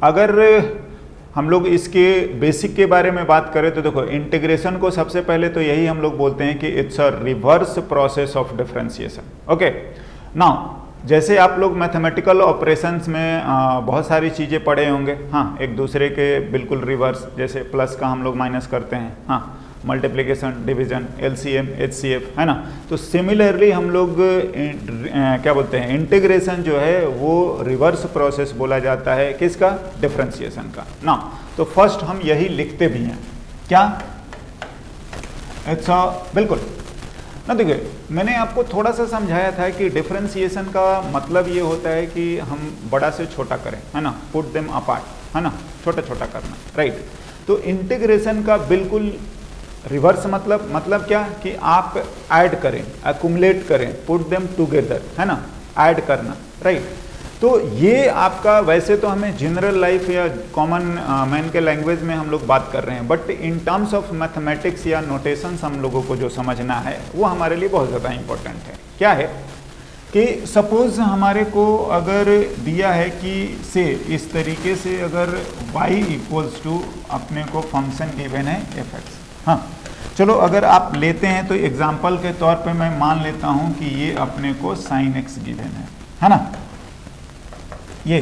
अगर हम लोग इसके बेसिक के बारे में बात करें तो देखो इंटीग्रेशन को सबसे पहले तो यही हम लोग बोलते हैं कि it's a reverse process of differentiation. Okay, now जैसे आप लोग मैथमेटिकल ऑपरेशंस में बहुत सारी चीज़ें पढ़े होंगे, हाँ, एक दूसरे के बिल्कुल रिवर्स, जैसे प्लस का हम लोग माइनस करते हैं, हाँ, मल्टीप्लिकेशन, डिवीजन, एलसीएम, एचसीएफ, है ना। तो सिमिलरली हम लोग क्या बोलते हैं, इंटीग्रेशन जो है वो रिवर्स प्रोसेस बोला जाता है किसका, डिफरेंशिएशन का ना। तो फर्स्ट हम यही लिखते भी हैं, क्या, इट्स बिल्कुल ना। देखिए मैंने आपको थोड़ा सा समझाया था कि डिफरेंशिएशन का मतलब ये होता है कि हम बड़ा से छोटा करें, है ना, पुट देम अपार्ट, है ना, छोटा छोटा करना, राइट। तो इंटीग्रेशन का बिल्कुल रिवर्स मतलब क्या कि आप ऐड करें, एक्युमुलेट करें, पुट देम टुगेदर, है ना, ऐड करना, राइट। तो ये आपका, वैसे तो हमें जनरल लाइफ या कॉमन मैन के लैंग्वेज में हम लोग बात कर रहे हैं, but in terms of mathematics या नोटेशंस हम लोगों को जो समझना है वो हमारे लिए बहुत ज़्यादा इंपॉर्टेंट है। क्या है कि सपोज हमारे को अगर दिया है कि से इस तरीके से अगर y इक्वल्स टू अपने को फंक्शन गिवन है fx, हाँ, चलो अगर आप लेते हैं तो एग्जाम्पल के तौर पे मैं मान लेता हूं कि ये अपने को sin x गिवन है ना, ये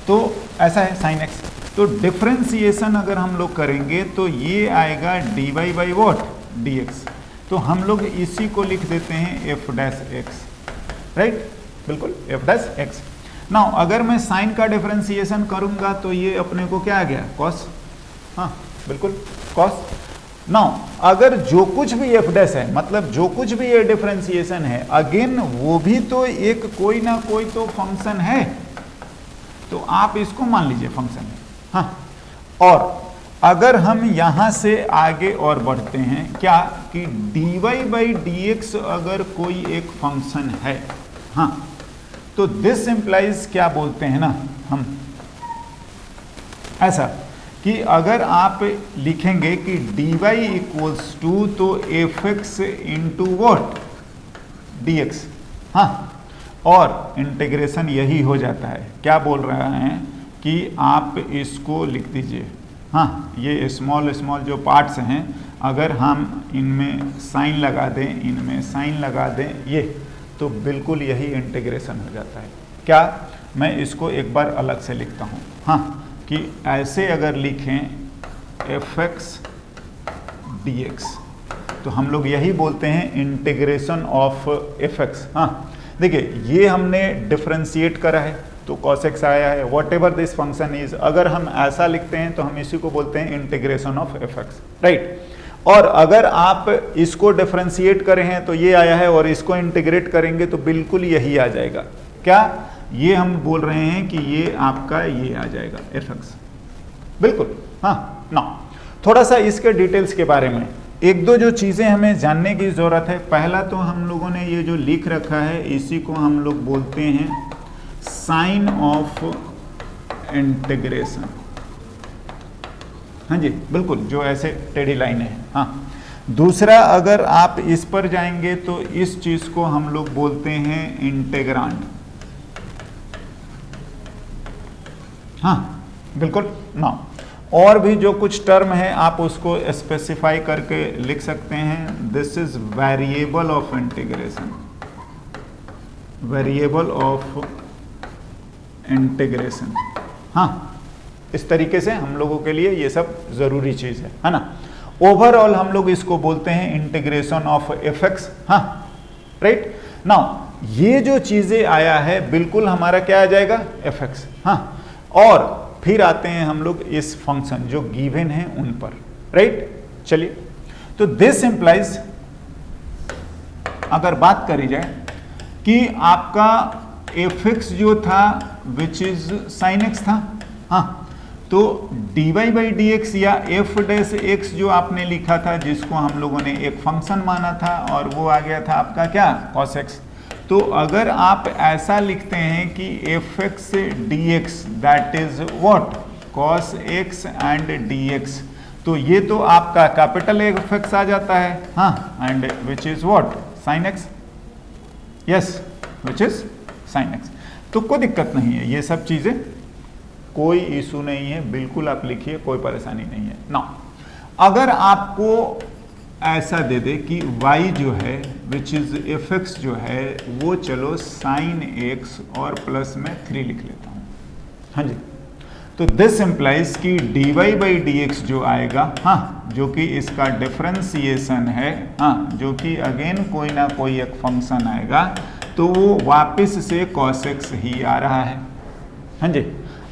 तो ऐसा है sin x। तो डिफरेंशिएशन अगर हम लोग करेंगे तो ये आएगा dy बाई वॉट, dx। तो हम लोग इसी को लिख देते हैं f डैश x, राइट, बिल्कुल f डैश x। नाउ अगर मैं साइन का डिफरेंशिएशन करूंगा तो ये अपने को क्या आ गया, cos, हाँ बिल्कुल cos। नाउ अगर जो कुछ भी f डैश है, मतलब जो कुछ भी ये डिफरेंशिएशन है, अगेन वो भी तो एक कोई ना कोई तो फंक्शन है, तो आप इसको मान लीजिए फंक्शन है, हाँ। और अगर हम यहां से आगे और बढ़ते हैं क्या कि dy बाई dx अगर कोई एक फंक्शन है, हाँ, तो दिस इंप्लाइज क्या बोलते हैं ना हम, ऐसा कि अगर आप लिखेंगे कि dy इक्वल्स टू तो fx इंटू वॉट dx, हाँ, और इंटीग्रेशन यही हो जाता है। क्या बोल रहा है कि आप इसको लिख दीजिए, हाँ, ये स्मॉल स्मॉल जो पार्ट्स हैं अगर हम इनमें साइन लगा दें, इनमें साइन लगा दें, ये तो बिल्कुल यही इंटीग्रेशन हो जाता है। क्या, मैं इसको एक बार अलग से लिखता हूँ, हाँ, कि ऐसे अगर लिखें fx dx तो हम लोग यही बोलते हैं इंटीग्रेशन ऑफ fx, हाँ। देखिए ये हमने डिफरेंशिएट करा है तो cos x आया है, what ever this function is, अगर हम ऐसा लिखते हैं तो हम इसी को बोलते हैं इंटीग्रेशन ऑफ fx, राइट। और अगर आप इसको डिफरेंशिएट करें हैं तो ये आया है, और इसको इंटीग्रेट करेंगे तो बिल्कुल यही आ जाएगा। क्या, ये हम बोल रहे हैं कि ये आपका ये आ जाएगा fx, बिल्कुल, हाँ ना। थोड़ा सा इसके डिटेल्स के बारे में एक दो जो चीज़ें हमें जानने की ज़रूरत है। पहला तो हम लोगों ने ये जो लिख रखा है इसी को हम लोग बोलते हैं साइन ऑफ इंटीग्रेशन, हाँ जी बिल्कुल, जो ऐसे टेढ़ी लाइन है, हाँ। दूसरा अगर आप इस पर जाएंगे तो इस चीज़ को हम लोग बोलते हैं इंटेग्रांड, हाँ बिल्कुल ना। और भी जो कुछ टर्म है आप उसको स्पेसिफाई करके लिख सकते हैं। This is variable of integration, variable of integration, हाँ, इस तरीके से हम लोगों के लिए ये सब जरूरी चीज है ना। ओवरऑल हम लोग इसको बोलते हैं इंटीग्रेशन ऑफ fx, हाँ, राइट। नाउ ये जो चीजें आया है बिल्कुल हमारा क्या आ जाएगा, fx, हाँ। और फिर आते हैं हम लोग इस फंक्शन जो गिवन है उन पर, राइट। चलिए, तो दिस इंप्लाइज अगर बात करी जाए कि आपका fx जो था विच इज sin x था, हाँ, तो dy बाई dx या f डैश x जो आपने लिखा था जिसको हम लोगों ने एक फंक्शन माना था और वो आ गया था आपका क्या, cos x। तो अगर आप ऐसा लिखते हैं कि fx dx that is what, cos x and dx, तो ये तो आपका कैपिटल fx आ जाता है, हाँ, and which is what, sin x, yes, which is sin x। तो कोई दिक्कत नहीं है, ये सब चीजें कोई इशू नहीं है, बिल्कुल आप लिखिए, कोई परेशानी नहीं है ना। अगर आपको ऐसा दे दे कि y जो है विच इज fx जो है वो चलो sin x और प्लस में 3 लिख लेता हूँ, हाँ जी, तो दिस इम्प्लाइज कि dy बाई dx जो आएगा, हाँ, जो कि इसका डिफरेंशिएशन है, हाँ, जो कि अगेन कोई ना कोई एक फंक्शन आएगा, तो वो वापस से cos x ही आ रहा है, हाँ जी।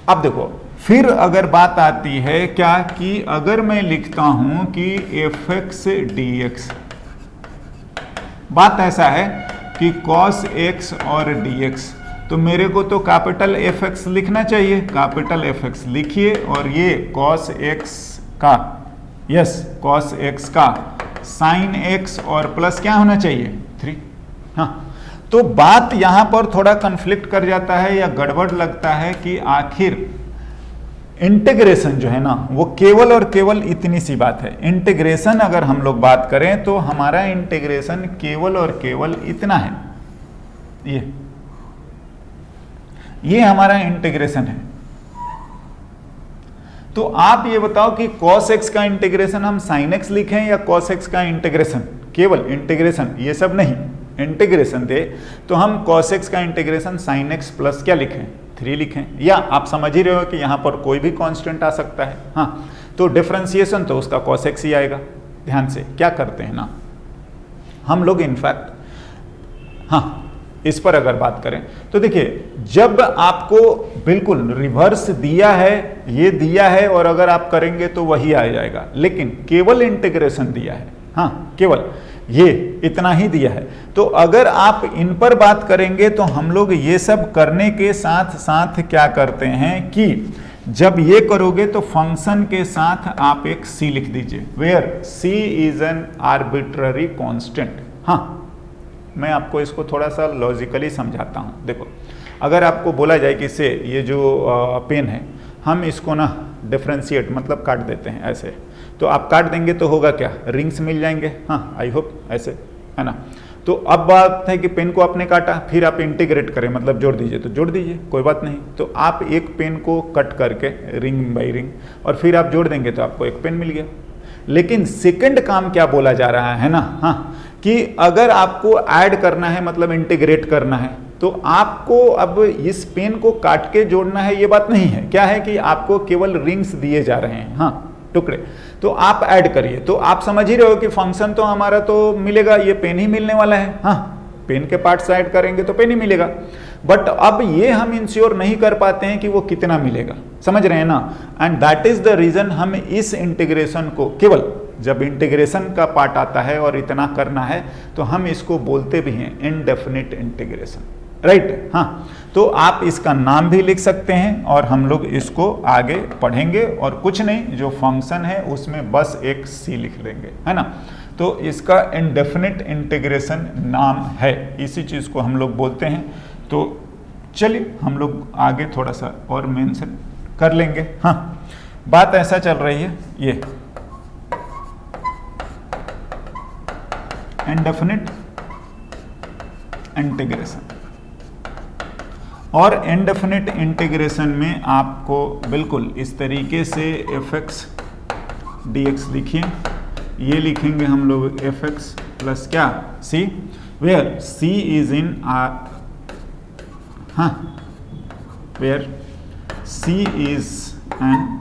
अब देखो फिर अगर बात आती है क्या कि अगर मैं लिखता हूं कि fx dx, बात ऐसा है कि cos x और dx, तो मेरे को तो कैपिटल fx लिखना चाहिए, कैपिटल fx लिखिए, और ये cos x का, यस, cos x का sin x और प्लस क्या होना चाहिए 3, हाँ। तो बात यहां पर थोड़ा कन्फ्लिक्ट कर जाता है या गड़बड़ लगता है कि आखिर इंटीग्रेशन जो है ना वो केवल और केवल इतनी सी बात है। इंटीग्रेशन अगर हम लोग बात करें तो हमारा इंटीग्रेशन केवल और केवल इतना है, ये हमारा इंटीग्रेशन है। तो आप ये बताओ कि cos x का इंटीग्रेशन हम sin x लिखें या cos x का इंटीग्रेशन, केवल इंटीग्रेशन, ये सब नहीं, इंटीग्रेशन दे तो हम cos x का इंटीग्रेशन sin x प्लस क्या लिखें 3 लिखें, या आप समझ ही रहे हो कि यहाँ पर कोई भी कांस्टेंट आ सकता है, हाँ, तो डिफरेंशिएशन तो उसका cos x ही आएगा। ध्यान से क्या करते हैं ना हम लोग, इनफैक्ट हाँ, इस पर अगर बात करें तो देखिए, जब आपको बिल्कुल रिवर्स दिया है, ये दिया है, और अगर आप करेंगे तो वही आ जाएगा, लेकिन केवल इंटीग्रेशन दिया है, हाँ, केवल ये इतना ही दिया है, तो अगर आप इन पर बात करेंगे तो हम लोग ये सब करने के साथ साथ क्या करते हैं कि जब ये करोगे तो फंक्शन के साथ आप एक c लिख दीजिए, where c is an arbitrary constant. हाँ, मैं आपको इसको थोड़ा सा लॉजिकली समझाता हूँ। देखो, अगर आपको बोला जाए कि से ये जो पेन है, हम इसको ना डिफ्रेंशिएट मतलब काट देते हैं ऐसे, तो आप काट देंगे तो होगा क्या, रिंग्स मिल जाएंगे, हाँ, आई होप ऐसे, है ना। तो अब बात है कि पेन को आपने काटा, फिर आप इंटीग्रेट करें मतलब जोड़ दीजिए, तो जोड़ दीजिए, कोई बात नहीं। तो आप एक पेन को कट करके रिंग बाई रिंग और फिर आप जोड़ देंगे तो आपको एक पेन मिल गया। लेकिन सेकंड काम क्या बोला जा रहा है ना, हाँ, कि अगर आपको ऐड करना है मतलब इंटीग्रेट करना है, तो आपको अब इस पेन को काट के जोड़ना है, ये बात नहीं है। क्या है कि आपको केवल रिंग्स दिए जा रहे हैं, हाँ, टुकड़े, तो आप ऐड करिए। तो आप समझ ही रहे हो कि फंक्शन तो हमारा तो मिलेगा, ये पेन ही मिलने वाला है, हाँ, पेन के पार्ट्स ऐड करेंगे तो पेन ही मिलेगा। बट अब ये हम इंश्योर नहीं कर पाते हैं कि वो कितना मिलेगा, समझ रहे हैं ना। And that is the reason हम इस इंटीग्रेशन को, केवल जब इंटीग्रेशन का पार्ट आता है और इतना करना है, तो हम इसको बोलते भी हैं इनडेफिनिट इंटीग्रेशन, राइट। हाँ, तो आप इसका नाम भी लिख सकते हैं और हम लोग इसको आगे पढ़ेंगे, और कुछ नहीं, जो फंक्शन है उसमें बस एक c लिख लेंगे, है ना। तो इसका इनडेफिनिट इंटीग्रेशन नाम है, इसी चीज़ को हम लोग बोलते हैं। तो चलिए हम लोग आगे थोड़ा सा और मेंशन कर लेंगे। हाँ, बात ऐसा चल रही है, ये इनडेफिनिट इंटीग्रेशन, और इनडेफिनिट इंटीग्रेशन में आपको बिल्कुल इस तरीके से fx dx लिखिए, ये लिखेंगे हम लोग fx प्लस क्या c, where c is in R, हाँ, वेयर c इज एन,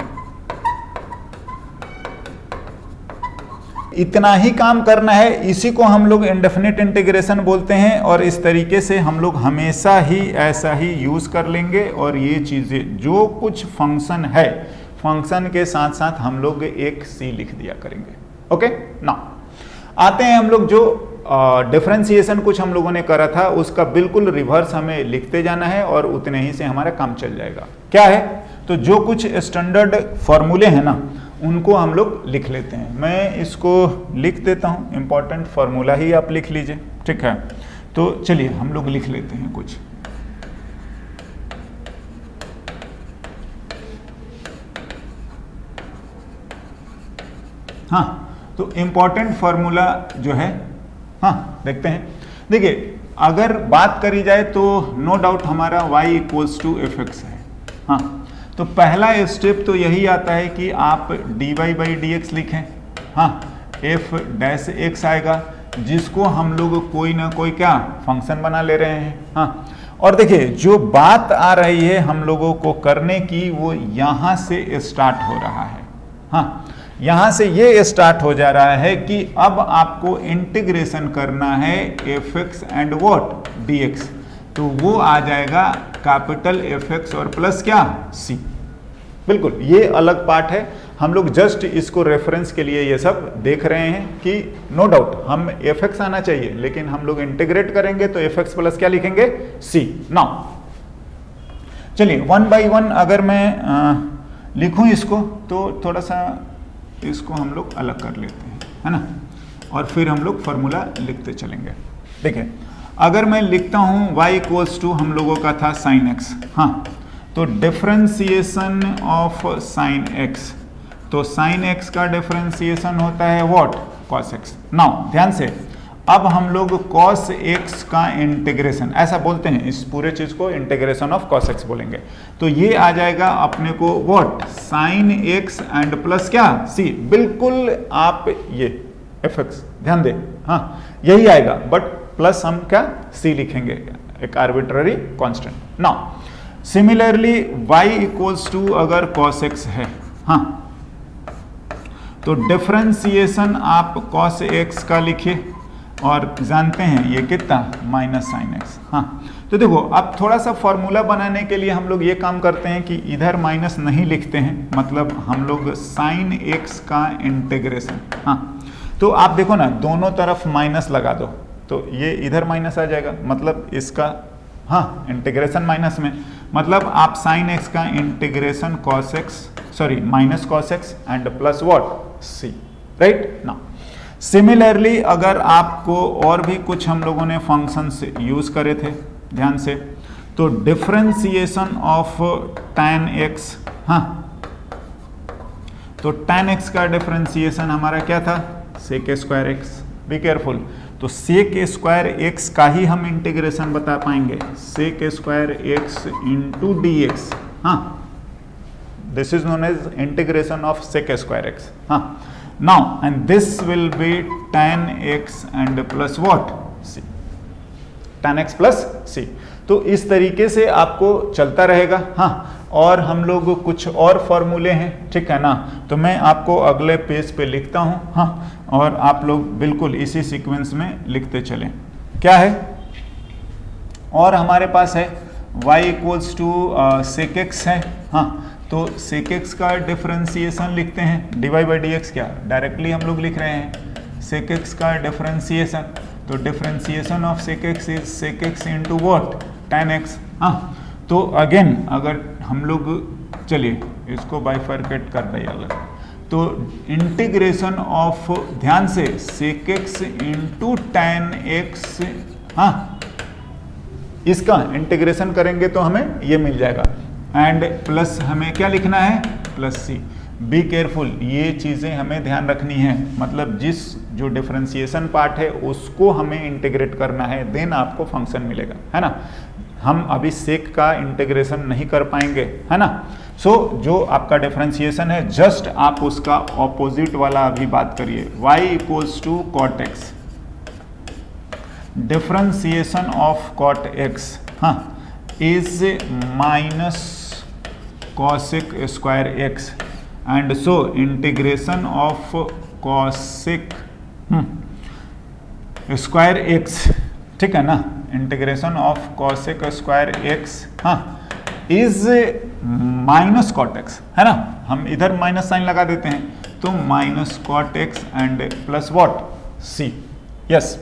इतना ही काम करना है, इसी को हम लोग इंडेफिनिट इंटीग्रेशन बोलते हैं। और इस तरीके से हम लोग हमेशा ही ऐसा ही यूज कर लेंगे, और ये चीजें जो कुछ फंक्शन है, फंक्शन के साथ साथ हम लोग एक c लिख दिया करेंगे। ओके ना, आते हैं हम लोग जो डिफरेंशिएशन कुछ हम लोगों ने करा था, उसका बिल्कुल रिवर्स हमें लिखते जाना है और उतने ही से हमारा काम चल जाएगा। क्या है, तो जो कुछ स्टैंडर्ड फॉर्मूले हैं ना, उनको हम लोग लिख लेते हैं। मैं इसको लिख देता हूँ, इंपॉर्टेंट फार्मूला ही आप लिख लीजिए, ठीक है। तो चलिए हम लोग लिख लेते हैं कुछ। हाँ, तो इंपॉर्टेंट फार्मूला जो है, हाँ, देखते हैं। देखिए, अगर बात करी जाए तो नो डाउट हमारा y equals to F X है, हाँ, तो पहला स्टेप तो यही आता है कि आप dy बाई डी एक्स लिखें, हाँ, f डैश एक्स आएगा, जिसको हम लोग कोई ना कोई क्या फंक्शन बना ले रहे हैं, हाँ। और देखिए जो बात आ रही है हम लोगों को करने की वो यहाँ से स्टार्ट हो रहा है, हाँ, यहाँ से ये स्टार्ट हो जा रहा है कि अब आपको इंटीग्रेशन करना है F x and what D x, तो वो आ जाएगा कैपिटल एफ एक्स और प्लस क्या सी। बिल्कुल ये अलग पार्ट है, हम लोग जस्ट इसको रेफरेंस के लिए ये सब देख रहे हैं कि नो डाउट हम एफ एक्स आना चाहिए, लेकिन हम लोग इंटीग्रेट करेंगे तो एफ एक्स प्लस क्या लिखेंगे सी। नाउ चलिए वन बाई वन अगर मैं लिखूं इसको तो थोड़ा सा इसको हम लोग अलग कर लेते हैं, है ना, और फिर हम लोग फॉर्मूला लिखते चलेंगे। देखिए अगर मैं लिखता हूं y इक्वल्स टू हम लोगों का था साइन एक्स, हाँ, तो डिफरेंशिएशन ऑफ साइन एक्स, तो साइन एक्स का डिफरेंशिएशन होता है व्हाट कॉस एक्स। नाउ ध्यान से अब हम लोग कॉस एक्स का इंटीग्रेशन ऐसा बोलते हैं, इस पूरे चीज को इंटीग्रेशन ऑफ कॉस एक्स बोलेंगे, तो ये आ जाएगा अपने को what sine x and plus क्या सी। बिल्कुल आप ये एफ एक्स ध्यान दे, हाँ यही आएगा, बट प्लस हम क्या सी लिखेंगे, एक arbitrary constant. Now similarly y equals to अगर cos x है, हाँ, तो डिफरेंशिएशन आप cos x का लिखिए और जानते हैं ये कितना माइनस साइन एक्स, हाँ। तो देखो अब थोड़ा सा फॉर्मूला बनाने के लिए हम लोग ये काम करते हैं कि इधर माइनस नहीं लिखते हैं, मतलब हम लोग साइन एक्स का इंटीग्रेशन, हाँ, तो आप देखो ना दोनों तरफ माइनस लगा दो तो ये इधर माइनस आ जाएगा, मतलब इसका हाँ इंटीग्रेशन माइनस में, मतलब आप साइन एक्स का integration cos X sorry minus cos X and plus what C, right. Now similarly अगर आपको और भी कुछ हम लोगों ने फंक्शंस यूज करे थे ध्यान से, तो डिफरेंशिएशन ऑफ tan x, हाँ, तो tan x का डिफरेंशिएशन हमारा क्या था sec square x, be careful, तो sec स्क्वायर एक्स का ही हम इंटीग्रेशन बता पाएंगे, sec square x into d x, हाँ, this is known as integration of sec square x, हाँ। Now and this will be tan x and plus what c, tan x plus c। तो इस तरीके से आपको चलता रहेगा, हाँ, और हम लोग कुछ और फॉर्मूले हैं, ठीक है ना, तो मैं आपको अगले पेज पे लिखता हूँ, हाँ, और आप लोग बिल्कुल इसी सीक्वेंस में लिखते चलें। क्या है और हमारे पास है y equals to sec x है, हाँ, तो sec x का डिफरेंशिएशन लिखते हैं, dy बाई डी एक्स क्या डायरेक्टली हम लोग लिख रहे हैं, sec x का डिफरेंशिएशन, तो differentiation of sec x is sec x into what tan x, हाँ। तो अगेन अगर हम लोग चलिए इसको बाइफरकेट कर रही अलग, तो इंटीग्रेशन ऑफ ध्यान से sec x into tan x, हाँ, इसका इंटीग्रेशन करेंगे तो हमें ये मिल जाएगा, एंड प्लस हमें क्या लिखना है प्लस सी। बी केयरफुल, ये चीज़ें हमें ध्यान रखनी है, मतलब जिस जो डिफरेंशिएशन पार्ट है उसको हमें इंटीग्रेट करना है, देन आपको फंक्शन मिलेगा, है ना। हम अभी सेक का इंटीग्रेशन नहीं कर पाएंगे, है ना। सो जो आपका डिफरेंशिएशन है जस्ट आप उसका ऑपोजिट वाला अभी बात करिए, y equals to cot x, differentiation of cot x, हाँ, is minus cosec square x, and so integration of cosec square x, ठीक है ना, integration of cosec square x, हाँ, इज माइनस कॉट एक्स, है ना, हम इधर माइनस साइन लगा देते हैं, तो minus cot x and plus what C, yes.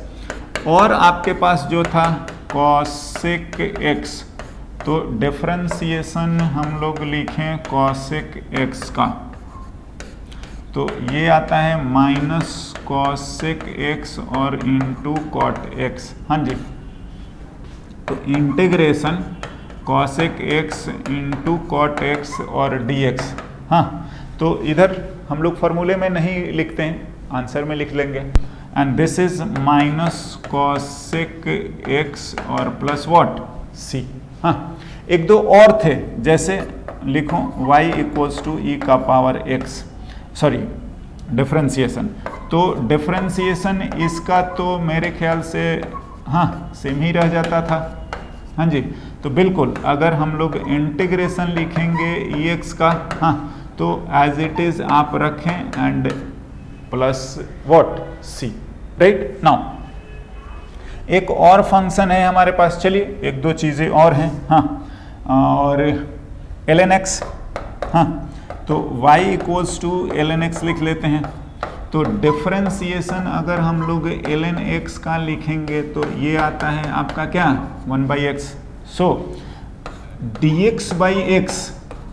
और आपके पास जो था कॉसेक एक्स, तो डिफरेंशिएशन हम लोग लिखें कॉसेक एक्स का, तो ये आता है माइनस कॉसेक एक्स और इंटू कॉट एक्स, हाँ जी, तो integration cosec x into cot x और डी एक्स, हाँ, तो इधर हम लोग फॉर्मूले में नहीं लिखते हैं, आंसर में लिख लेंगे, and this is minus cosec x और प्लस व्हाट सी, हाँ। एक दो और थे, जैसे लिखूं y इक्वल्स टू ई का पावर x, सॉरी डिफरेंशिएशन, तो डिफरेंशिएशन इसका तो मेरे ख्याल से हाँ सेम ही रह जाता था। हाँ जी, तो बिल्कुल अगर हम लोग इंटीग्रेशन लिखेंगे ex का, हाँ तो एज इट इज आप रखें and plus what c, right. Now एक और फंक्शन है हमारे पास, चलिए एक दो चीज़ें और हैं, हाँ, और ln x, हाँ तो y equals to ln x लिख लेते हैं। तो डिफरेंशिएशन अगर हम लोग ln x का लिखेंगे तो ये आता है आपका क्या 1/x, सो dx/x,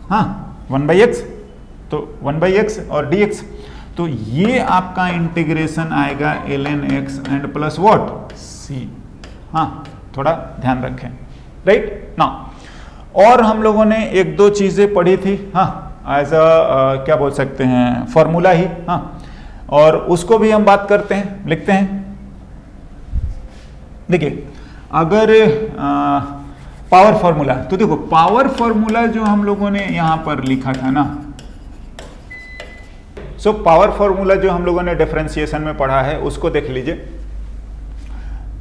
हाँ 1/x, तो 1/x और dx, तो ये आपका इंटीग्रेशन आएगा ln x and plus what c, हाँ थोड़ा ध्यान रखें, राइट ना। और हम लोगों ने एक दो चीजें पढ़ी थी, हाँ एज अ क्या बोल सकते हैं फॉर्मूला ही, हाँ, और उसको भी हम बात करते हैं, लिखते हैं। देखिए अगर पावर फॉर्मूला, तो देखो पावर फॉर्मूला जो हम लोगों ने यहां पर लिखा था ना, सो पावर फॉर्मूला जो हम लोगों ने डिफरेंशिएशन में पढ़ा है उसको देख लीजिए।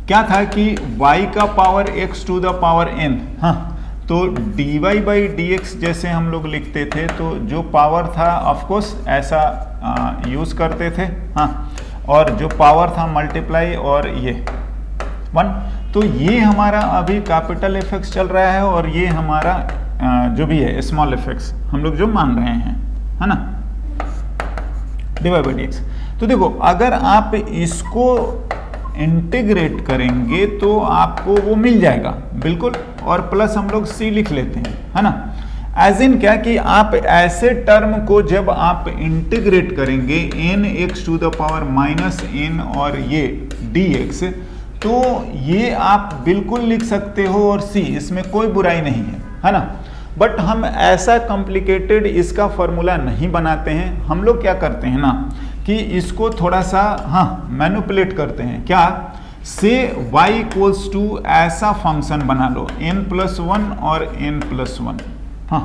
क्या था कि y का power x to the power n, हाँ तो dy/dx जैसे हम लोग लिखते थे, तो जो पावर था ऑफ कोर्स ऐसा यूज करते थे, हाँ, और जो पावर था मल्टीप्लाई और ये 1, तो ये हमारा अभी कैपिटल एफेक्स चल रहा है और ये हमारा जो भी है स्मॉल एफेक्स हम लोग जो मान रहे हैं, है ना, dy/dx। तो देखो अगर आप इसको इंटीग्रेट करेंगे तो आपको वो मिल जाएगा बिल्कुल, और प्लस हम लोग c लिख लेते हैं, है ना। एज इन क्या कि आप ऐसे टर्म को जब आप इंटीग्रेट करेंगे n(x to the power -n) और ये dx, तो ये आप बिल्कुल लिख सकते हो और c, इसमें कोई बुराई नहीं है ना। बट हम ऐसा कॉम्प्लिकेटेड इसका फॉर्मूला नहीं बनाते हैं, हम लोग क्या करते हैं ना कि इसको थोड़ा सा हाँ मैनिपुलेट करते हैं। क्या से y इक्वल्स टू ऐसा फंक्शन बना लो n+1 और n+1, हाँ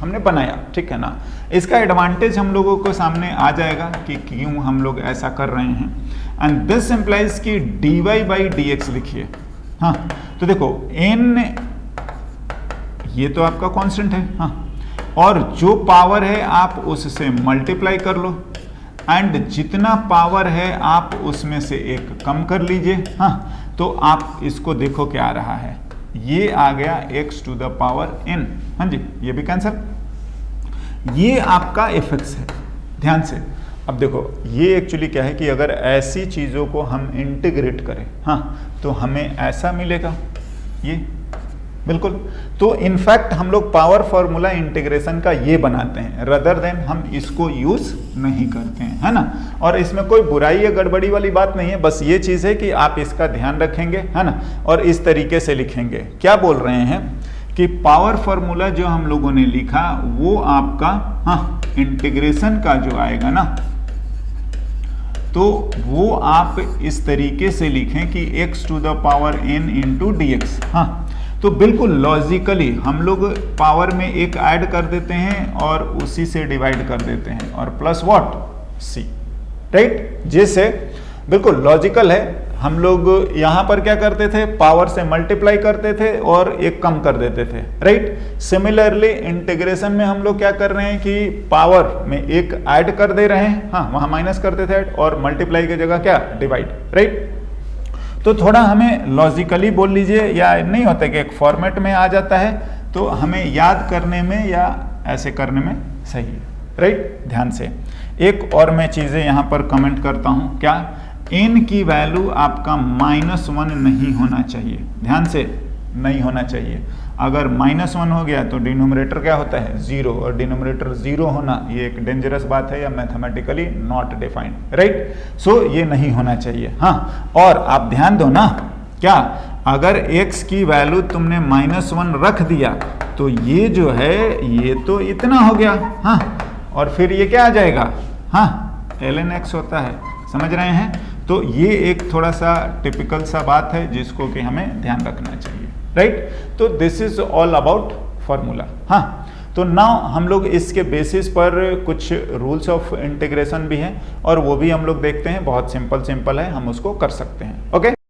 हमने बनाया, ठीक है ना। इसका एडवांटेज हम लोगों को सामने आ जाएगा कि क्यों हम लोग ऐसा कर रहे हैं। एंड दिस इम्प्लाइज कि dy/dx लिखिए, हाँ तो देखो n ये तो आपका कांस्टेंट है, हाँ, और जो पावर है आप उससे मल्टीप्लाई कर लो एंड जितना पावर है आप उसमें से एक कम कर लीजिए, हाँ, तो आप इसको देखो क्या आ रहा है, ये आ गया x to the power n, हाँ जी, ये भी कैंसिल, ये आपका एफएक्स है, ध्यान से। अब देखो ये एक्चुअली क्या है कि अगर ऐसी चीज़ों को हम इंटीग्रेट करें, हाँ, तो हमें ऐसा मिलेगा ये बिल्कुल। तो इनफैक्ट हम लोग पावर फॉर्मूला इंटीग्रेशन का ये बनाते हैं, रदर देन हम इसको यूज नहीं करते हैं, है ना। और इसमें कोई बुराई या गड़बड़ी वाली बात नहीं है, बस ये चीज़ है कि आप इसका ध्यान रखेंगे, है ना, और इस तरीके से लिखेंगे। क्या बोल रहे हैं कि पावर फॉर्मूला जो हम लोगों ने लिखा वो आपका हाँ इंटीग्रेशन का जो आएगा ना, तो वो आप इस तरीके से लिखें कि x to the power n into dx, हाँ, तो बिल्कुल लॉजिकली हम लोग पावर में एक ऐड कर देते हैं और उसी से डिवाइड कर देते हैं और प्लस व्हाट c, राइट, जैसे बिल्कुल लॉजिकल है। हम लोग यहाँ पर क्या करते थे, पावर से मल्टीप्लाई करते थे और एक कम कर देते थे, राइट। सिमिलरली इंटीग्रेशन में हम लोग क्या कर रहे हैं कि पावर में एक ऐड कर दे रहे हैं, हाँ वहाँ माइनस करते थे ऐड, और मल्टीप्लाई की जगह क्या डिवाइड, राइट। तो थोड़ा हमें लॉजिकली बोल लीजिए, या नहीं होता कि एक फॉर्मेट में आ जाता है तो हमें याद करने में या ऐसे करने में सही है, राइट, ध्यान से। एक और मैं चीज़ें यहाँ पर कमेंट करता हूँ, क्या n की वैल्यू आपका -1 नहीं होना चाहिए, ध्यान से, नहीं होना चाहिए। अगर -1 हो गया तो डिनोमिनेटर क्या होता है 0, और डिनोमिनेटर 0 होना ये एक डेंजरस बात है या मैथमेटिकली नॉट डिफाइंड, राइट। सो ये नहीं होना चाहिए, हाँ। और आप ध्यान दो ना, क्या अगर x की वैल्यू तुमने -1 रख दिया तो ये जो है ये तो इतना हो गया, हाँ, और फिर ये क्या आ जाएगा, हाँ ln x होता है, समझ रहे हैं। तो ये एक थोड़ा सा टिपिकल सा बात है जिसको कि हमें ध्यान रखना चाहिए, राइट। तो this is all about formula, हाँ। तो नाउ हम लोग इसके बेसिस पर कुछ रूल्स ऑफ इंटीग्रेशन भी हैं और वो भी हम लोग देखते हैं, बहुत सिंपल है, हम उसको कर सकते हैं। ओके।